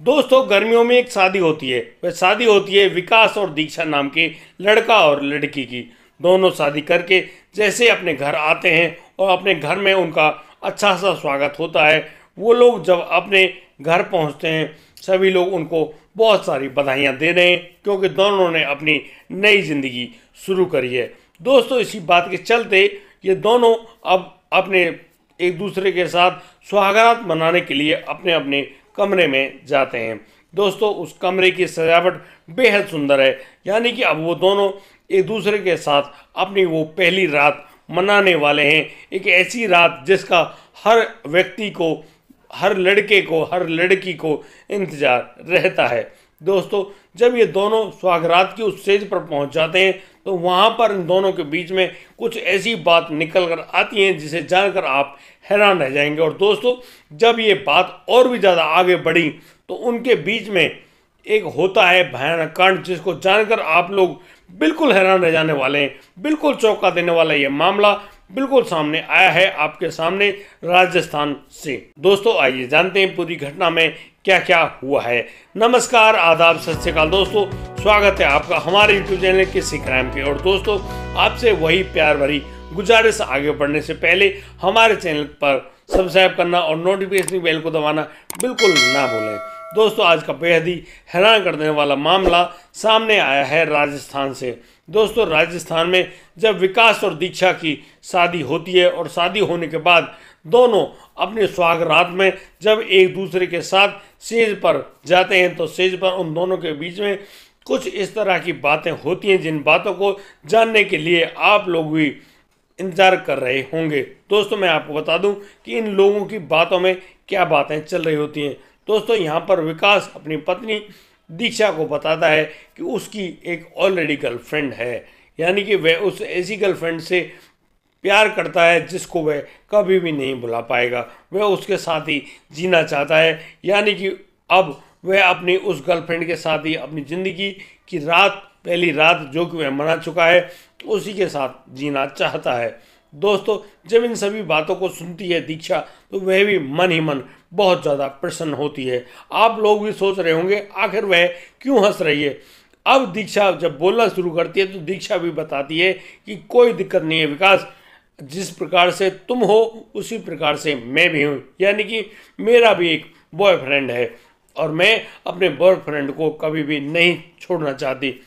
दोस्तों गर्मियों में एक शादी होती है। वह शादी होती है विकास और दीक्षा नाम के लड़का और लड़की की। दोनों शादी करके जैसे अपने घर आते हैं और अपने घर में उनका अच्छा सा स्वागत होता है। वो लोग जब अपने घर पहुंचते हैं सभी लोग उनको बहुत सारी बधाइयां दे रहे हैं क्योंकि दोनों ने अपनी नई जिंदगी शुरू करी है। दोस्तों इसी बात के चलते ये दोनों अब अपने एक दूसरे के साथ सुहागरात मनाने के लिए अपने अपने कमरे में जाते हैं। दोस्तों उस कमरे की सजावट बेहद सुंदर है, यानी कि अब वो दोनों एक दूसरे के साथ अपनी वो पहली रात मनाने वाले हैं। एक ऐसी रात जिसका हर व्यक्ति को, हर लड़के को, हर लड़की को इंतजार रहता है। दोस्तों जब ये दोनों सुहागरात की उस स्टेज पर पहुंच जाते हैं तो वहां पर इन दोनों के बीच में कुछ ऐसी बात निकल कर आती है जिसे जानकर आप हैरान रह जाएंगे। और दोस्तों जब ये बात और भी ज़्यादा आगे बढ़ी तो उनके बीच में एक होता है भयानक कांड जिसको जानकर आप लोग बिल्कुल हैरान रह जाने वाले हैं। बिल्कुल चौंका देने वाला ये मामला बिल्कुल सामने आया है आपके सामने राजस्थान से। दोस्तों आइए जानते हैं पूरी घटना में क्या क्या हुआ है। नमस्कार, आदाब, सत श्री अकाल दोस्तों, स्वागत है आपका हमारे YouTube चैनल किसी क्राइम के। और दोस्तों आपसे वही प्यार भरी गुजारिश, आगे बढ़ने से पहले हमारे चैनल पर सब्सक्राइब करना और नोटिफिकेशन बेल को दबाना बिल्कुल ना भूलें। दोस्तों आज का बेहद ही हैरान कर देने वाला मामला सामने आया है राजस्थान से। दोस्तों राजस्थान में जब विकास और दीक्षा की शादी होती है और शादी होने के बाद दोनों अपने सुहागरात में जब एक दूसरे के साथ स्टेज पर जाते हैं तो स्टेज पर उन दोनों के बीच में कुछ इस तरह की बातें होती हैं जिन बातों को जानने के लिए आप लोग भी इंतजार कर रहे होंगे। दोस्तों मैं आपको बता दूं कि इन लोगों की बातों में क्या बातें चल रही होती हैं। दोस्तों यहाँ पर विकास अपनी पत्नी दीक्षा को बताता है कि उसकी एक ऑलरेडी गर्लफ्रेंड है, यानी कि वह उस ऐसी गर्लफ्रेंड से प्यार करता है जिसको वह कभी भी नहीं भुला पाएगा। वह उसके साथ ही जीना चाहता है, यानी कि अब वह अपनी उस गर्लफ्रेंड के साथ ही अपनी ज़िंदगी की रात, पहली रात जो कि वह मना चुका है, उसी के साथ जीना चाहता है। दोस्तों जब इन सभी बातों को सुनती है दीक्षा तो वह भी मन ही मन बहुत ज़्यादा प्रसन्न होती है। आप लोग भी सोच रहे होंगे आखिर वह क्यों हंस रही है। अब दीक्षा जब बोलना शुरू करती है तो दीक्षा भी बताती है कि कोई दिक्कत नहीं है विकास, जिस प्रकार से तुम हो उसी प्रकार से मैं भी हूँ, यानी कि मेरा भी एक बॉयफ्रेंड है और मैं अपने बॉयफ्रेंड को कभी भी नहीं छोड़ना चाहती।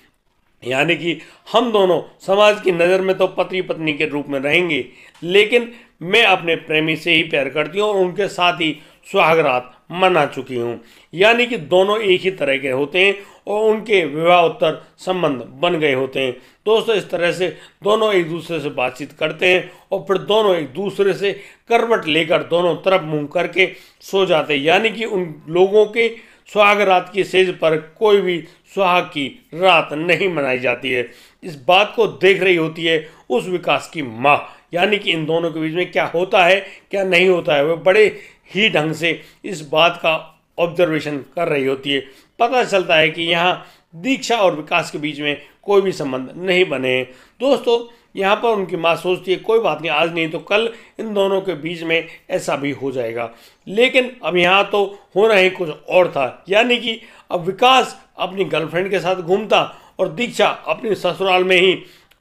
यानी कि हम दोनों समाज की नज़र में तो पति पत्नी के रूप में रहेंगे, लेकिन मैं अपने प्रेमी से ही प्यार करती हूँ और उनके साथ ही सुहागरात मना चुकी हूँ। यानी कि दोनों एक ही तरह के होते हैं और उनके विवाहोत्तर संबंध बन गए होते हैं। दोस्तों इस तरह से दोनों एक दूसरे से बातचीत करते हैं और फिर दोनों एक दूसरे से करवट लेकर दोनों तरफ मुंह करके सो जाते हैं। यानी कि उन लोगों के सुहागरात की सेज पर कोई भी सुहाग की रात नहीं मनाई जाती है। इस बात को देख रही होती है उस विकास की माँ, यानी कि इन दोनों के बीच में क्या होता है क्या नहीं होता है, वह बड़े ही ढंग से इस बात का ऑब्जर्वेशन कर रही होती है। पता चलता है कि यहाँ दीक्षा और विकास के बीच में कोई भी संबंध नहीं बने हैं। दोस्तों यहाँ पर उनकी माँ सोचती है कोई बात नहीं, आज नहीं तो कल इन दोनों के बीच में ऐसा भी हो जाएगा। लेकिन अब यहाँ तो होना ही कुछ और था, यानी कि अब विकास अपनी गर्लफ्रेंड के साथ घूमता और दीक्षा अपने ससुराल में ही,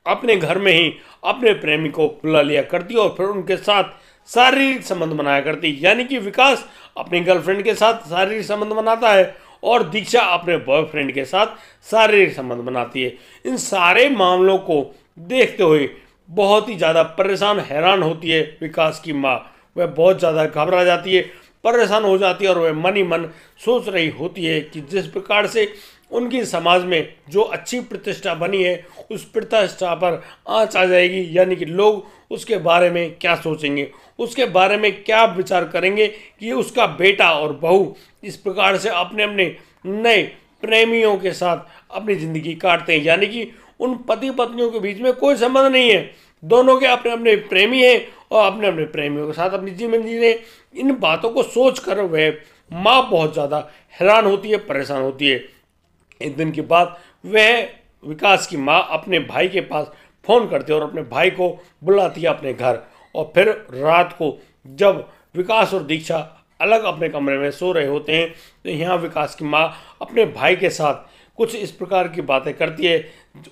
अपने घर में ही अपने प्रेमी को बुला लिया करती और फिर उनके साथ शारीरिक संबंध बनाया करती। यानी कि विकास अपनी गर्लफ्रेंड के साथ शारीरिक संबंध बनाता है और दीक्षा अपने बॉयफ्रेंड के साथ शारीरिक संबंध बनाती है। इन सारे मामलों को देखते हुए बहुत ही ज़्यादा परेशान, हैरान होती है विकास की माँ। वह बहुत ज़्यादा घबरा जाती है, परेशान हो जाती है और वह मन ही मन सोच रही होती है कि जिस प्रकार से उनकी समाज में जो अच्छी प्रतिष्ठा बनी है उस प्रतिष्ठा पर आंच आ जाएगी। यानी कि लोग उसके बारे में क्या सोचेंगे, उसके बारे में क्या विचार करेंगे कि उसका बेटा और बहू इस प्रकार से अपने अपने नए प्रेमियों के साथ अपनी ज़िंदगी काटते हैं। यानी कि उन पति पत्नियों के बीच में कोई संबंध नहीं है, दोनों के अपने अपने प्रेमी हैं और अपने अपने प्रेमियों के साथ अपनी जीवन जी रहे हैं। इन बातों को सोच कर वह माँ बहुत ज़्यादा हैरान होती है, परेशान होती है। एक दिन के बाद वह विकास की माँ अपने भाई के पास फ़ोन करती है और अपने भाई को बुलाती है अपने घर। और फिर रात को जब विकास और दीक्षा अलग अपने कमरे में सो रहे होते हैं, तो यहाँ विकास की माँ अपने भाई के साथ कुछ इस प्रकार की बातें करती है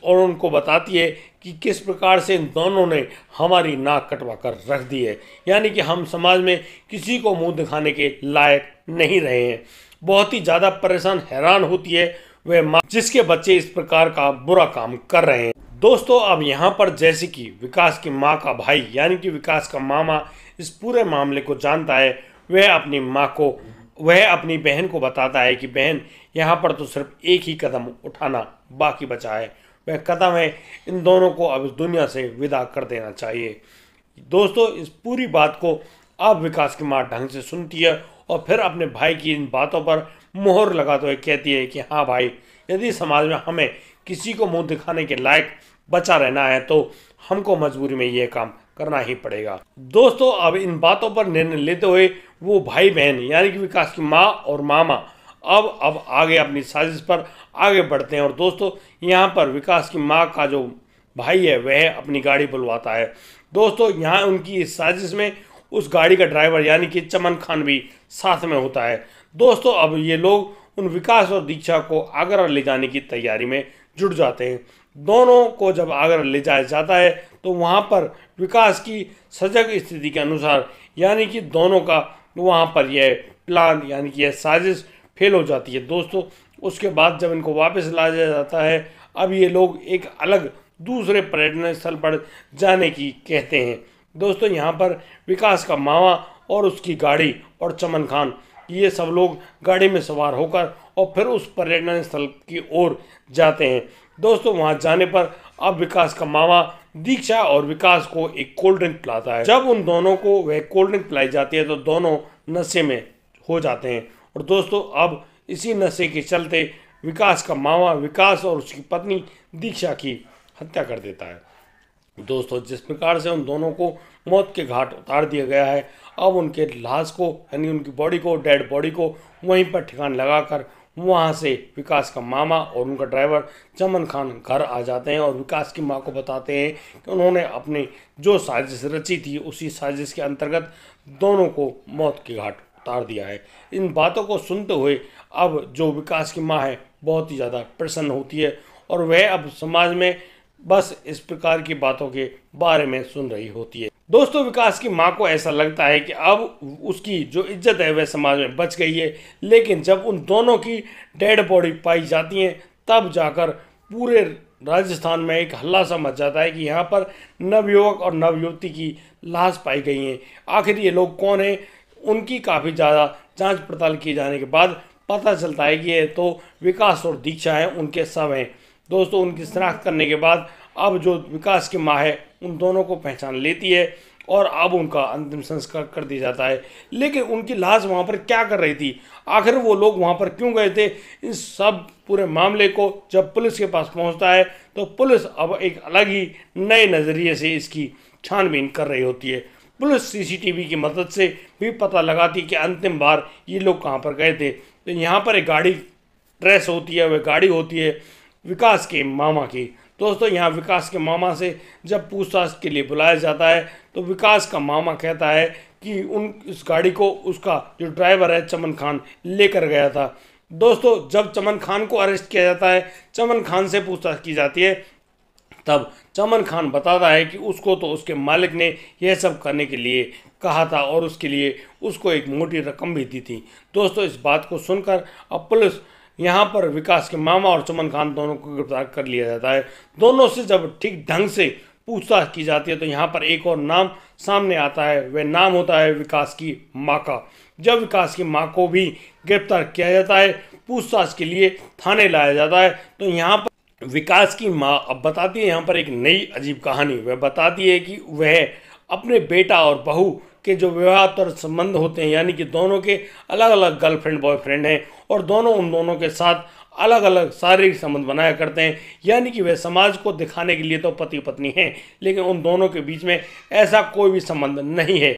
और उनको बताती है कि किस प्रकार से इन दोनों ने हमारी नाक कटवा कर रख दी है, यानी कि हम समाज में किसी को मुंह दिखाने के लायक नहीं रहे हैं। बहुत ही ज़्यादा परेशान हैरान होती है वह माँ जिसके बच्चे इस प्रकार का बुरा काम कर रहे हैं। दोस्तों, अब यहाँ पर जैसे कि विकास की माँ का भाई यानी कि विकास का मामा इस पूरे मामले को जानता है, वह अपनी बहन को बताता है कि बहन, यहाँ पर तो सिर्फ एक ही कदम उठाना बाकी बचा है, वह कदम है इन दोनों को अब इस दुनिया से विदा कर देना चाहिए। दोस्तों, इस पूरी बात को अब विकास की माँ ढंग से सुनती है और फिर अपने भाई की इन बातों पर मोहर लगाते हुए कहती है कि हाँ भाई, यदि समाज में हमें किसी को मुंह दिखाने के लायक बचा रहना है तो हमको मजबूरी में यह काम करना ही पड़ेगा। दोस्तों, अब इन बातों पर निर्णय लेते हुए वो भाई बहन यानी कि विकास की माँ और मामा अब आगे अपनी साजिश पर आगे बढ़ते हैं। और दोस्तों, यहाँ पर विकास की माँ का जो भाई है वह अपनी गाड़ी बुलवाता है। दोस्तों, यहाँ उनकी इस साजिश में उस गाड़ी का ड्राइवर यानी कि चमन खान भी साथ में होता है। दोस्तों, अब ये लोग उन विकास और दीक्षा को आगरा ले जाने की तैयारी में जुट जाते हैं। दोनों को जब आगरा ले जाया जाता है तो वहाँ पर विकास की सजग स्थिति के अनुसार यानी कि दोनों का वहाँ पर यह प्लान यानी कि यह साजिश फेल हो जाती है। दोस्तों, उसके बाद जब इनको वापस लाया जाता है, अब ये लोग एक अलग दूसरे पर्यटन स्थल पर जाने की कहते हैं। दोस्तों, यहाँ पर विकास का मामा और उसकी गाड़ी और चमन खान ये सब लोग गाड़ी में सवार होकर और फिर उस पर्यटन स्थल की ओर जाते हैं। दोस्तों, वहाँ जाने पर अब विकास का मामा दीक्षा और विकास को एक कोल्ड ड्रिंक पिलाता है। जब उन दोनों को वह कोल्ड ड्रिंक पिलाई जाती है तो दोनों नशे में हो जाते हैं। और दोस्तों, अब इसी नशे के चलते विकास का मामा विकास और उसकी पत्नी दीक्षा की हत्या कर देता है। दोस्तों, जिस प्रकार से उन दोनों को मौत के घाट उतार दिया गया है, अब उनके लाश को यानी उनकी बॉडी को, डेड बॉडी को वहीं पर ठिकाना लगाकर वहाँ से विकास का मामा और उनका ड्राइवर चमन खान घर आ जाते हैं और विकास की माँ को बताते हैं कि उन्होंने अपनी जो साजिश रची थी उसी साजिश के अंतर्गत दोनों को मौत के घाट उतार दिया है। इन बातों को सुनते हुए अब जो विकास की माँ है बहुत ही ज़्यादा प्रसन्न होती है और वह अब समाज में बस इस प्रकार की बातों के बारे में सुन रही होती है। दोस्तों, विकास की माँ को ऐसा लगता है कि अब उसकी जो इज्जत है वह समाज में बच गई है, लेकिन जब उन दोनों की डेड बॉडी पाई जाती है तब जाकर पूरे राजस्थान में एक हल्ला सा मच जाता है कि यहाँ पर नवयुवक और नवयुवती की लाश पाई गई हैं। आखिर ये लोग कौन हैं? उनकी काफ़ी ज़्यादा जांच पड़ताल किए जाने के बाद पता चलता है कि ये तो विकास और दीक्षा हैं, उनके शव हैं। दोस्तों, उनकी शनाख्त करने के बाद अब जो विकास की माँ है उन दोनों को पहचान लेती है और अब उनका अंतिम संस्कार कर दिया जाता है। लेकिन उनकी लाश वहाँ पर क्या कर रही थी, आखिर वो लोग वहाँ पर क्यों गए थे, इस सब पूरे मामले को जब पुलिस के पास पहुँचता है तो पुलिस अब एक अलग ही नए नज़रिए से इसकी छानबीन कर रही होती है। पुलिस सीसीटीवी की मदद से भी पता लगाती कि अंतिम बार ये लोग कहाँ पर गए थे। तो यहाँ पर एक गाड़ी ट्रेस होती है, वह गाड़ी होती है विकास के मामा की। दोस्तों, यहाँ विकास के मामा से जब पूछताछ के लिए बुलाया जाता है तो विकास का मामा कहता है कि इस गाड़ी को उसका जो ड्राइवर है चमन खान लेकर गया था। दोस्तों, जब चमन खान को अरेस्ट किया जाता है, चमन खान से पूछताछ की जाती है, तब चमन खान बताता है कि उसको तो उसके मालिक ने यह सब करने के लिए कहा था और उसके लिए उसको एक मोटी रकम भी दी थी। दोस्तों, इस बात को सुनकर अब पुलिस यहाँ पर विकास के मामा और चमन खान दोनों को गिरफ्तार कर लिया जाता है। दोनों से जब ठीक ढंग से पूछताछ की जाती है तो यहाँ पर एक और नाम सामने आता है, वह नाम होता है विकास की माँ का। जब विकास की माँ को भी गिरफ्तार किया जाता है, पूछताछ के लिए थाने लाया जाता है, तो यहाँ पर विकास की माँ अब बताती है यहाँ पर एक नई अजीब कहानी। वह बताती है कि वह अपने बेटा और बहू के जो विवाहेतर संबंध होते हैं यानी कि दोनों के अलग अलग गर्लफ्रेंड बॉयफ्रेंड हैं और दोनों उन दोनों के साथ अलग अलग शारीरिक संबंध बनाया करते हैं, यानी कि वे समाज को दिखाने के लिए तो पति पत्नी हैं, लेकिन उन दोनों के बीच में ऐसा कोई भी संबंध नहीं है।